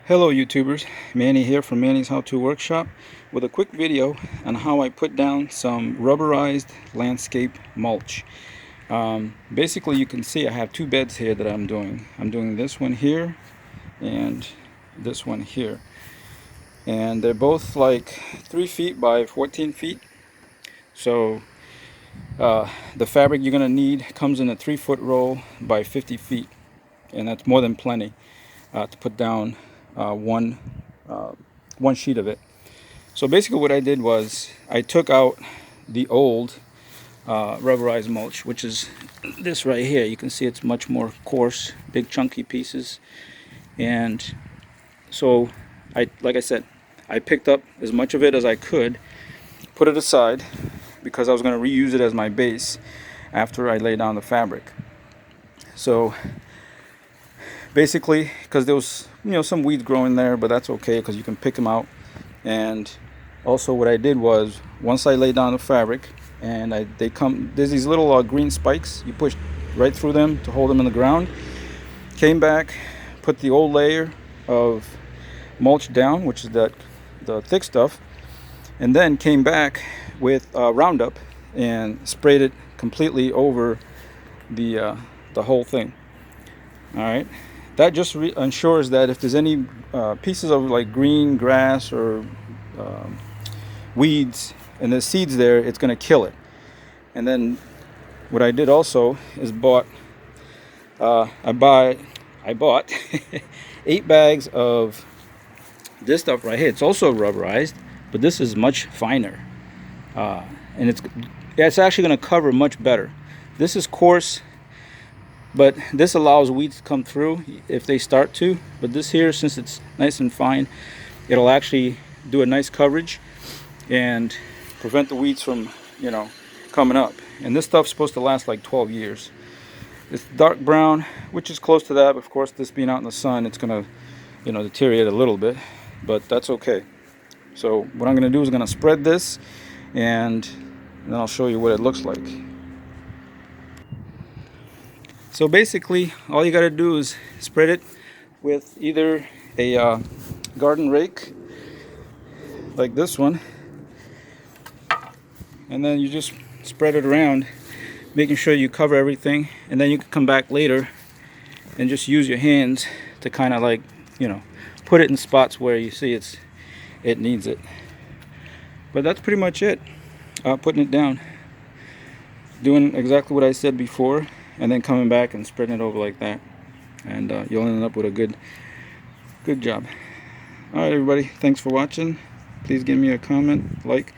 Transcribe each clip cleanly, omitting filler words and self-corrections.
Hello YouTubers, Manny here from Manny's How To Workshop with a quick video on how I put down some rubberized landscape mulch. Basically you can see I have two beds here that I'm doing. I'm doing this one here and this one here. And they're both like 3 feet by 14 feet. So the fabric you're going to need comes in a 3-foot roll by 50 feet. And that's more than plenty to put down one sheet of it. So basically what I did was I took out the old rubberized mulch, which is this right here. You can see it's much more coarse, big chunky pieces. And so like I said, I picked up as much of it as I could, put it aside because I was going to reuse it as my base after I lay down the fabric. So basically, because there was some weeds growing there, but that's okay because you can pick them out. And also what I did was, once I laid down the fabric, and there's these little green spikes, you push right through them to hold them in the ground. Came back, put the old layer of mulch down, which is the thick stuff, and then came back with Roundup and sprayed it completely over the whole thing. All right. That just ensures that if there's any pieces of like green grass or weeds and there's seeds there, it's going to kill it. And then what I did also is I bought 8 bags of this stuff right here. It's also rubberized, but this is much finer, and it's actually going to cover much better. This is coarse, but this allows weeds to come through if they start to. But this here, since it's nice and fine, it'll actually do a nice coverage and prevent the weeds from, coming up. And this stuff's supposed to last like 12 years. It's dark brown, which is close to that. But of course, this being out in the sun, it's gonna, deteriorate a little bit, but that's okay. So what I'm gonna do is I'm gonna spread this, and then I'll show you what it looks like. So basically, all you got to do is spread it with either a garden rake, like this one, and then you just spread it around, making sure you cover everything, and then you can come back later and just use your hands to kind of like, put it in spots where you see it needs it. But that's pretty much it. Putting it down, doing exactly what I said before, and then coming back and spreading it over like that, and you'll end up with a good job. Alright everybody, thanks for watching. Please give me a comment, like,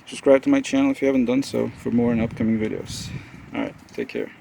subscribe to my channel if you haven't done so for more and upcoming videos. Alright, take care.